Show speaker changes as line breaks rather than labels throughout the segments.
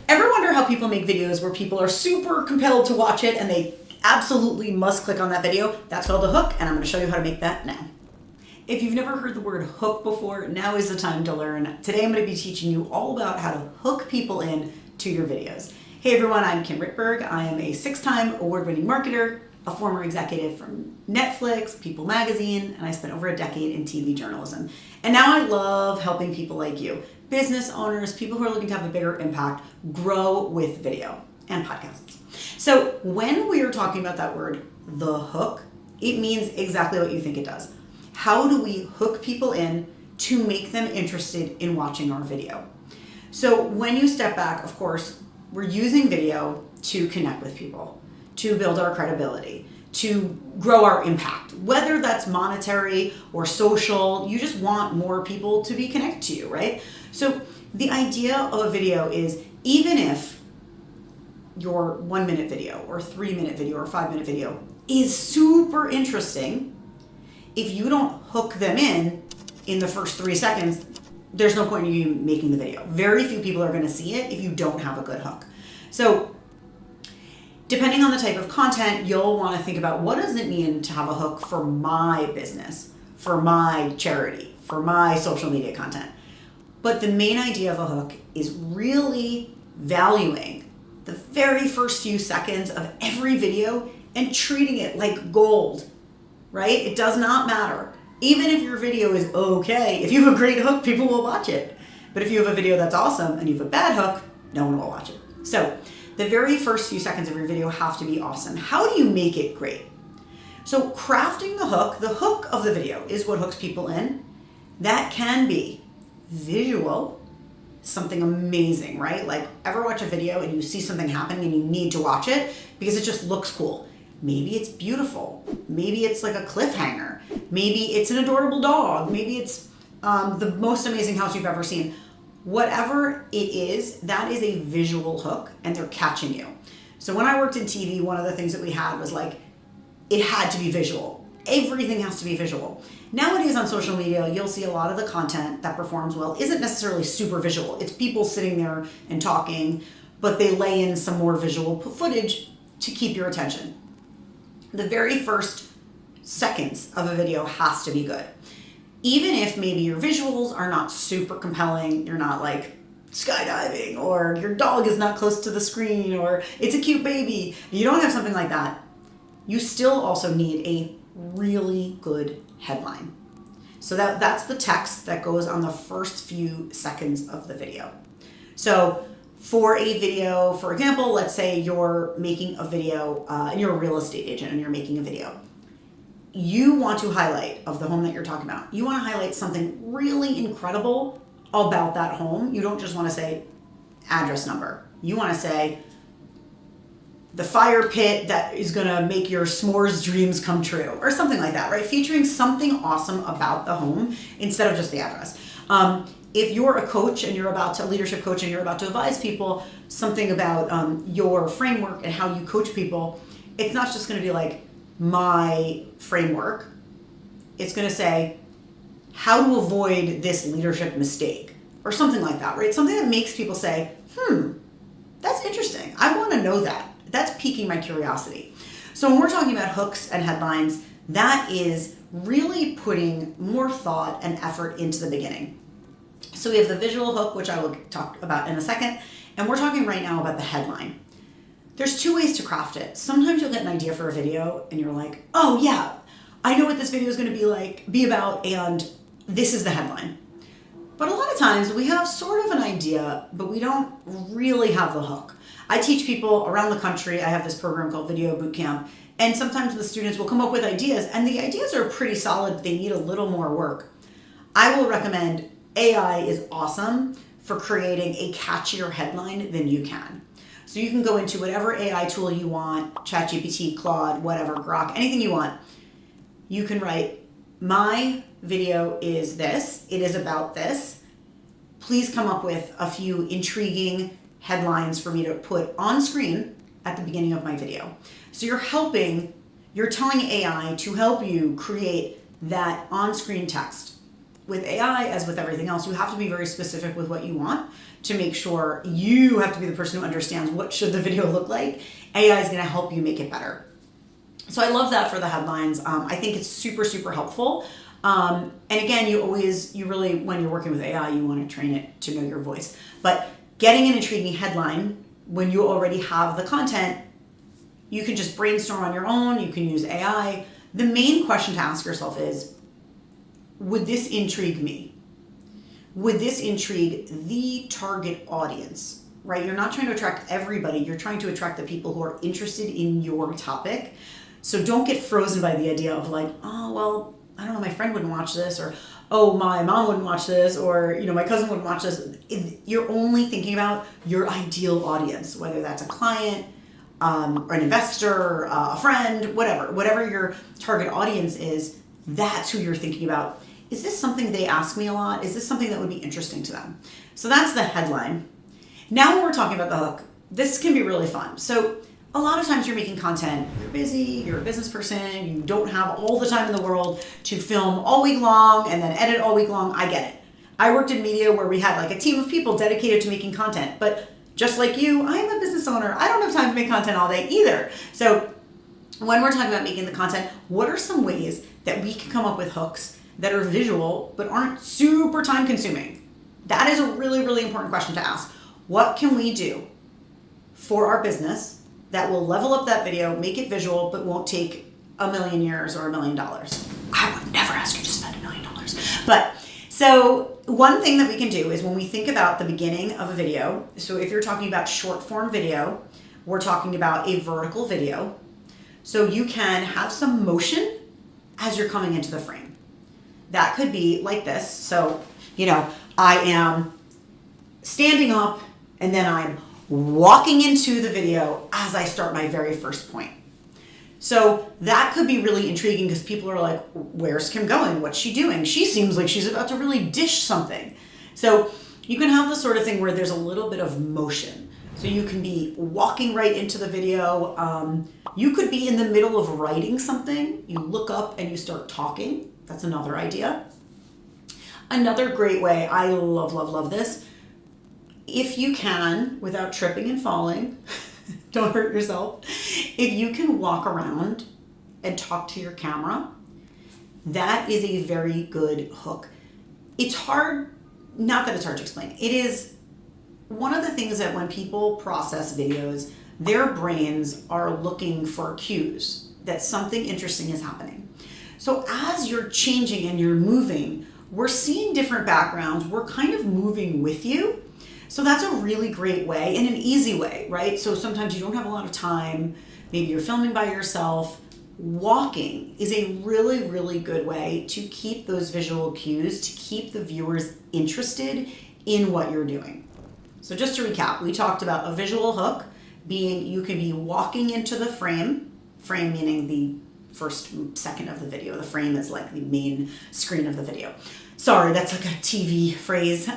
Ever wonder how people make videos where people are super compelled to watch it and they absolutely must click on that video? That's called a hook, and I'm going to show you how to make that now. If you've never heard the word hook before, now is the time to learn. Today I'm going to be teaching you all about how to hook people in to your videos. Hey everyone, I'm Kim Ritberg. I am a 6-time award-winning marketer, a former executive from Netflix, People Magazine, and I spent over a decade in TV journalism. And now I love helping people like you, business owners, people who are looking to have a bigger impact, grow with video and podcasts. So when we are talking about that word, the hook, it means exactly what you think it does. How do we hook people in to make them interested in watching our video? So when you step back, of course, we're using video to connect with people, to build our credibility, to grow our impact, whether that's monetary or social. You just want more people to be connected to you, right? So the idea of a video is, even if your 1-minute video or 3-minute video or 5-minute video is super interesting, if you don't hook them in the first 3 seconds, there's no point in you making the video. Very few people are going to see it if you don't have a good hook. So depending on the type of content, you'll want to think about, what does it mean to have a hook for my business, for my charity, for my social media content? But the main idea of a hook is really valuing the very first few seconds of every video and treating it like gold, right? It does not matter. Even if your video is okay, if you have a great hook, people will watch it. But if you have a video that's awesome and you have a bad hook, no one will watch it. So the very first few seconds of your video have to be awesome. How do you make it great? So crafting the hook of the video is what hooks people in. That can be visual, something amazing, right? Like, ever watch a video and you see something happening and you need to watch it because it just looks cool. Maybe it's beautiful. Maybe it's like a cliffhanger. Maybe it's an adorable dog. Maybe it's the most amazing house you've ever seen. Whatever it is, that is a visual hook, and they're catching you. So when I worked in TV, one of the things that we had was like, it had to be visual. Everything has to be visual. Nowadays on social media, you'll see a lot of the content that performs well isn't necessarily super visual. It's people sitting there and talking, but they lay in some more visual footage to keep your attention. The very first seconds of a video has to be good. Even if maybe your visuals are not super compelling, you're not like skydiving, or your dog is not close to the screen, or it's a cute baby, you don't have something like that, you still also need a really good headline. So that's the text that goes on the first few seconds of the video. So for a video, for example, let's say you're making a video, and you're a real estate agent and you're making a video. You want to highlight, of the home that you're talking about, you want to highlight something really incredible about that home. You don't just want to say address number. You want to say the fire pit that is going to make your s'mores dreams come true, or something like that, right? Featuring something awesome about the home instead of just the address. If you're a coach and you're about to, leadership coach, and you're about to advise people something about your framework and how you coach people, it's not just going to be like, my framework. It's going to say how to avoid this leadership mistake, or something like that, right? Something that makes people say, that's interesting. I want to know that. That's piquing my curiosity. So when we're talking about hooks and headlines, that is really putting more thought and effort into the beginning. So we have the visual hook, which I will talk about in a second, and we're talking right now about the headline. There's 2 ways to craft it. Sometimes you'll get an idea for a video and you're like, oh yeah, I know what this video is going to be about, and this is the headline. But a lot of times we have sort of an idea, but we don't really have the hook. I teach people around the country. I have this program called Video Bootcamp, and sometimes the students will come up with ideas, and the ideas are pretty solid. They need a little more work. I will recommend AI is awesome for creating a catchier headline than you can. So you can go into whatever AI tool you want, ChatGPT, Claude, whatever, Grok, anything you want. You can write, my video is this, it is about this. Please come up with a few intriguing headlines for me to put on screen at the beginning of my video. So you're telling AI to help you create that on-screen text. With AI, as with everything else, you have to be very specific with what you want to make sure you have to be the person who understands what should the video look like. AI is going to help you make it better. So I love that for the headlines. I think it's super, super helpful. And again, you really, when you're working with AI, you want to train it to know your voice. But getting an intriguing headline when you already have the content, you can just brainstorm on your own. You can use AI. The main question to ask yourself is, would this intrigue me? Would this intrigue the target audience, right? You're not trying to attract everybody. You're trying to attract the people who are interested in your topic. So don't get frozen by the idea of like, oh, well, I don't know, my friend wouldn't watch this, or, oh, my mom wouldn't watch this, or, my cousin wouldn't watch this. You're only thinking about your ideal audience, whether that's a client, or an investor, a friend, whatever your target audience is, that's who you're thinking about. Is this something they ask me a lot? Is this something that would be interesting to them? So that's the headline. Now when we're talking about the hook, this can be really fun. So a lot of times you're making content, you're busy, you're a business person, you don't have all the time in the world to film all week long and then edit all week long. I get it. I worked in media where we had like a team of people dedicated to making content, but just like you, I'm a business owner. I don't have time to make content all day either. So when we're talking about making the content, what are some ways that we can come up with hooks that are visual but aren't super time consuming? That is a really, really important question to ask. What can we do for our business that will level up that video, make it visual, but won't take $1 million years or $1 million? I would never ask you to spend $1 million. But so one thing that we can do is when we think about the beginning of a video, so if you're talking about short form video, we're talking about a vertical video. So you can have some motion as you're coming into the frame. That could be like this. So, I am standing up and then I'm walking into the video as I start my very first point. So that could be really intriguing because people are like, where's Kim going? What's she doing? She seems like she's about to really dish something. So you can have the sort of thing where there's a little bit of motion. So you can be walking right into the video. You could be in the middle of writing something. You look up and you start talking. That's another idea. Another great way, I love, love, love this. If you can, without tripping and falling, don't hurt yourself. If you can walk around and talk to your camera, that is a very good hook. It's hard, not that it's hard to explain. It is one of the things that when people process videos, their brains are looking for cues that something interesting is happening. So as you're changing and you're moving, we're seeing different backgrounds. We're kind of moving with you. So that's a really great way and an easy way, right? So sometimes you don't have a lot of time. Maybe you're filming by yourself. Walking is a really, really good way to keep those visual cues, to keep the viewers interested in what you're doing. So just to recap, we talked about a visual hook being you can be walking into the frame meaning the first second of the video. The frame is like the main screen of the video. Sorry, that's like a TV phrase.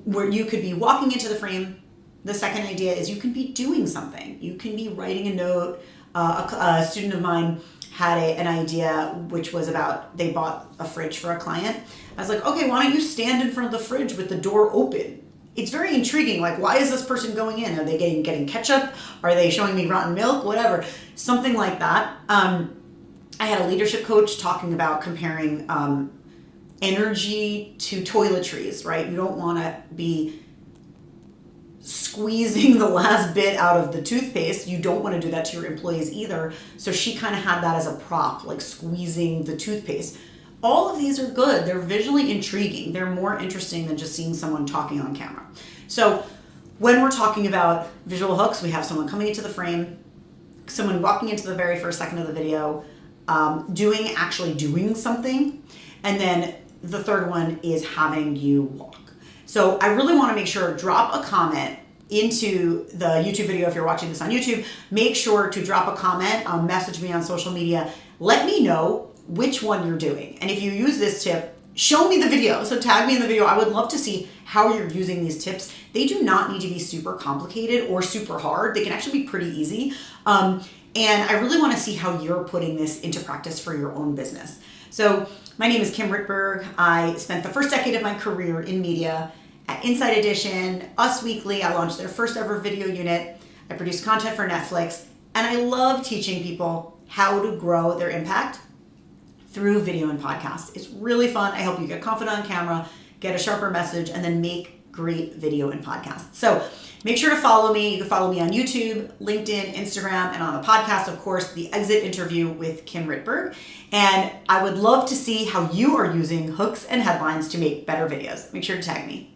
Where you could be walking into the frame. The second idea is you can be doing something. You can be writing a note. A student of mine had an idea which was about, they bought a fridge for a client. I was like, okay, why don't you stand in front of the fridge with the door open? It's very intriguing. Like, why is this person going in? Are they getting ketchup? Are they showing me rotten milk? Whatever. Something like that. I had a leadership coach talking about comparing energy to toiletries, right? You don't want to be squeezing the last bit out of the toothpaste. You don't want to do that to your employees either. So she kind of had that as a prop, like squeezing the toothpaste. All of these are good. They're visually intriguing. They're more interesting than just seeing someone talking on camera. So when we're talking about visual hooks, we have someone coming into the frame, someone walking into the very first second of the video, actually doing something, and then the third one is having you walk. So I really want to make sure, drop a comment into the YouTube video. If you're watching this on YouTube, make sure to drop a comment, message me on social media. Let me know which one you're doing. And if you use this tip, show me the video. So tag me in the video. I would love to see how you're using these tips. They do not need to be super complicated or super hard. They can actually be pretty easy. And I really want to see how you're putting this into practice for your own business. So my name is Kim Ritberg. I spent the first decade of my career in media, At Inside Edition, Us Weekly, I launched their first ever video unit. I produce content for Netflix, and I love teaching people how to grow their impact through video and podcasts. It's really fun. I help you get confident on camera, get a sharper message, and then make great video and podcasts. So make sure to follow me. You can follow me on YouTube, LinkedIn, Instagram, and on the podcast, of course, the exit interview with Kim Ritberg. And I would love to see how you are using hooks and headlines to make better videos. Make sure to tag me.